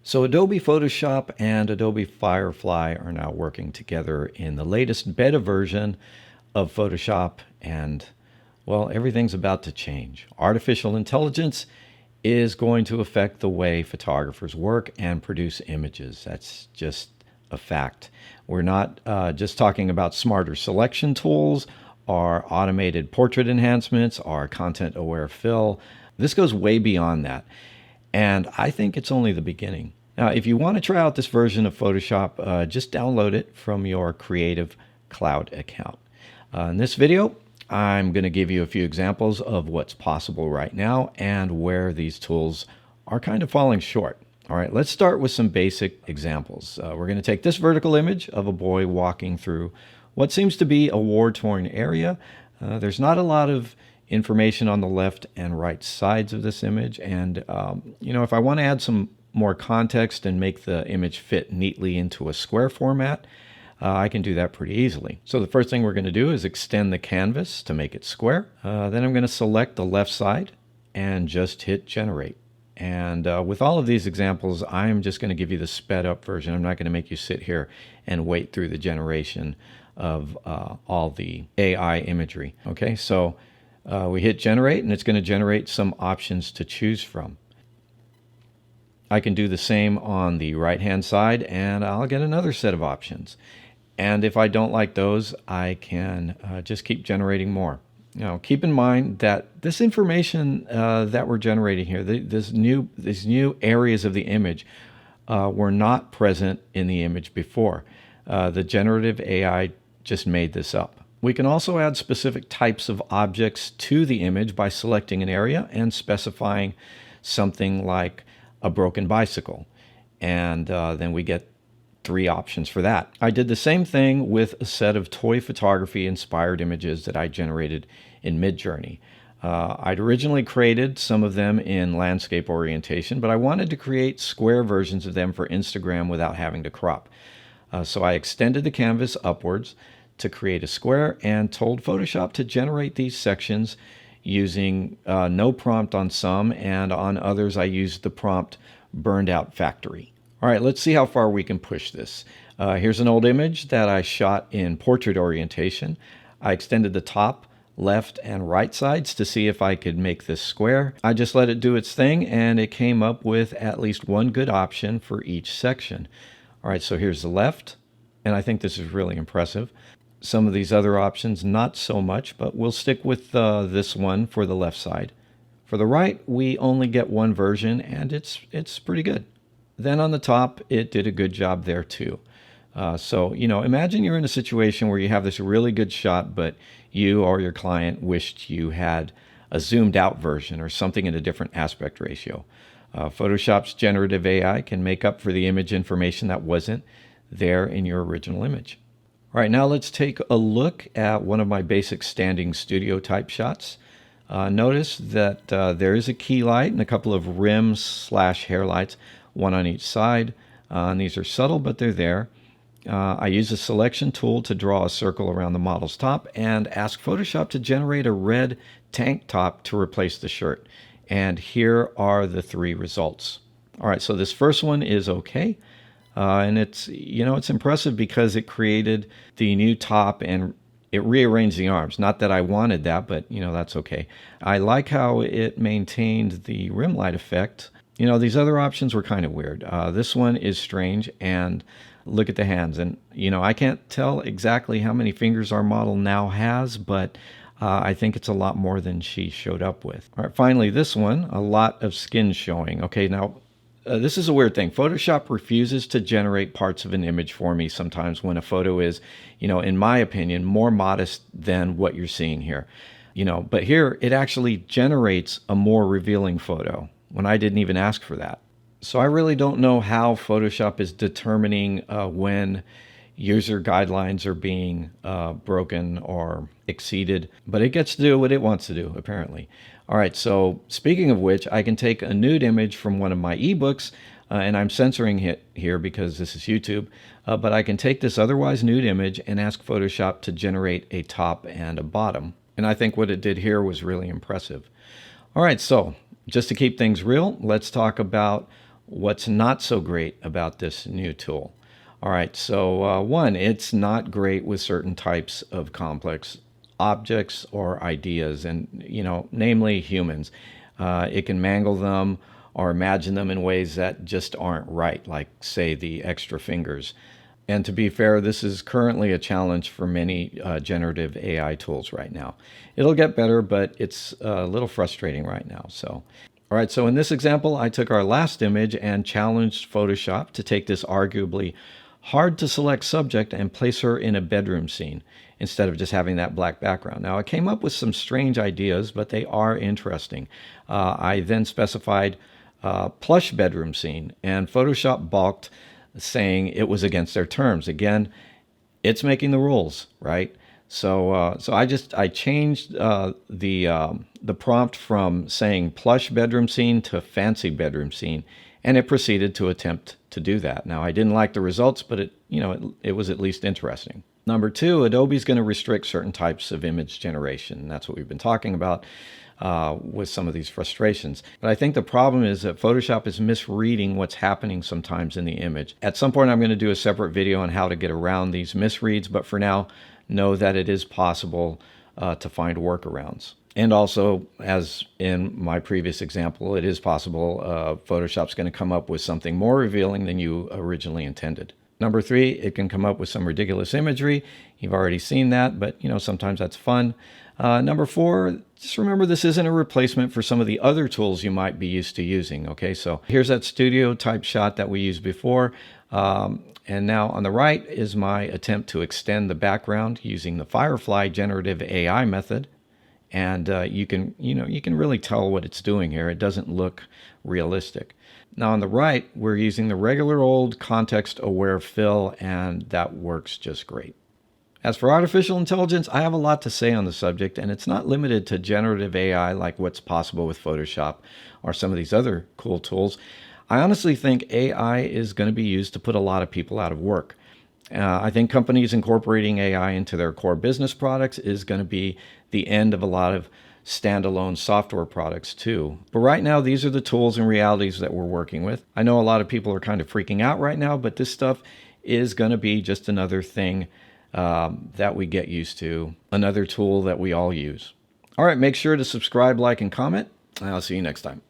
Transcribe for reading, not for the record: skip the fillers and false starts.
So Adobe Photoshop and Adobe Firefly are now working together in the latest beta version of Photoshop, and well, everything's about to change. Artificial intelligence is going to affect the way photographers work and produce images. That's just a fact. We're not just talking about smarter selection tools, our automated portrait enhancements, our content-aware fill. This goes way beyond that. And I think it's only the beginning. Now, if you want to try out this version of Photoshop, just download it from your Creative Cloud account. In this video, I'm going to give you a few examples of what's possible right now and where these tools are kind of falling short. All right, let's start with some basic examples. We're going to take this vertical image of a boy walking through what seems to be a war-torn area. There's not a lot of information on the left and right sides of this image, and if I want to add some more context and make the image fit neatly into a square format, I can do that pretty easily. So the first thing we're going to do is extend the canvas to make it square. Then I'm going to select the left side and just hit generate. And with all of these examples, I'm just going to give you the sped up version. I'm not going to make you sit here and wait through the generation of all the AI imagery. Okay, so we hit generate, and it's going to generate some options to choose from. I can do the same on the right hand side, and I'll get another set of options. And if I don't like those, I can just keep generating more. Now, keep in mind that this information that we're generating here, these new areas of the image, were not present in the image before. The generative AI just made this up. We can also add specific types of objects to the image by selecting an area and specifying something like a broken bicycle. And then we get 3 options for that. I did the same thing with a set of toy photography inspired images that I generated in Midjourney. I'd originally created some of them in landscape orientation, but I wanted to create square versions of them for Instagram without having to crop. So I extended the canvas upwards to create a square and told Photoshop to generate these sections using no prompt on some, and on others I used the prompt burned out factory. All right, let's see how far we can push this. Here's an old image that I shot in portrait orientation. I extended the top, left, and right sides to see if I could make this square. I just let it do its thing, and it came up with at least one good option for each section. All right, so here's the left, and I think this is really impressive. Some of these other options, not so much, but we'll stick with this one for the left side. For the right, we only get one version, and it's pretty good. Then on the top, it did a good job there too. So, imagine you're in a situation where you have this really good shot, but you or your client wished you had a zoomed out version or something in a different aspect ratio. Photoshop's generative AI can make up for the image information that wasn't there in your original image. All right, now let's take a look at one of my basic standing studio type shots. Notice that there is a key light and a couple of rims/hair lights, one on each side. And these are subtle, but they're there. I use a selection tool to draw a circle around the model's top and ask Photoshop to generate a red tank top to replace the shirt. And here are the 3 results. All right, so this first one is okay. And it's impressive because it created the new top and it rearranged the arms. Not that I wanted that, but that's okay. I like how it maintained the rim light effect. These other options were kind of weird. This one is strange, and look at the hands. And, I can't tell exactly how many fingers our model now has, but I think it's a lot more than she showed up with. All right, finally, this one, a lot of skin showing. Okay, now, this is a weird thing. Photoshop refuses to generate parts of an image for me sometimes when a photo is, in my opinion, more modest than what you're seeing here. But here it actually generates a more revealing photo when I didn't even ask for that. So I really don't know how Photoshop is determining when user guidelines are being broken or exceeded, but it gets to do what it wants to do, apparently. All right, so speaking of which, I can take a nude image from one of my ebooks, and I'm censoring it here because this is YouTube, but I can take this otherwise nude image and ask Photoshop to generate a top and a bottom. And I think what it did here was really impressive. All right, so just to keep things real, let's talk about what's not so great about this new tool. All right, so one, it's not great with certain types of complex objects or ideas, and namely humans. It can mangle them or imagine them in ways that just aren't right, like say the extra fingers. And to be fair, this is currently a challenge for many generative AI tools right now. It'll get better, but it's a little frustrating right now. All right, so in this example, I took our last image and challenged Photoshop to take this arguably hard to select subject and place her in a bedroom scene instead of just having that black background. Now, I came up with some strange ideas, but they are interesting. I then specified plush bedroom scene, and Photoshop balked, saying it was against their terms. Again, it's making the rules, right? So I changed the prompt from saying plush bedroom scene to fancy bedroom scene, and it proceeded to attempt to do that. Now, I didn't like the results, but it was at least interesting. Number two, Adobe's going to restrict certain types of image generation. That's what we've been talking about with some of these frustrations. But I think the problem is that Photoshop is misreading what's happening sometimes in the image. At some point, I'm going to do a separate video on how to get around these misreads, but for now, know that it is possible to find workarounds. And also, as in my previous example, it is possible Photoshop's going to come up with something more revealing than you originally intended. Number three, it can come up with some ridiculous imagery. You've already seen that, but sometimes that's fun. Number four, just remember this isn't a replacement for some of the other tools you might be used to using. Okay, so here's that studio type shot that we used before. And now on the right is my attempt to extend the background using the Firefly generative AI method. And you can really tell what it's doing here. It doesn't look realistic. Now on the right, we're using the regular old context-aware fill, and that works just great. As for artificial intelligence, I have a lot to say on the subject, and it's not limited to generative AI like what's possible with Photoshop or some of these other cool tools. I honestly think AI is going to be used to put a lot of people out of work. I think companies incorporating AI into their core business products is going to be the end of a lot of standalone software products too. But right now, these are the tools and realities that we're working with. I know a lot of people are kind of freaking out right now, but this stuff is going to be just another thing that we get used to, another tool that we all use. All right, make sure to subscribe, like, and comment, and I'll see you next time.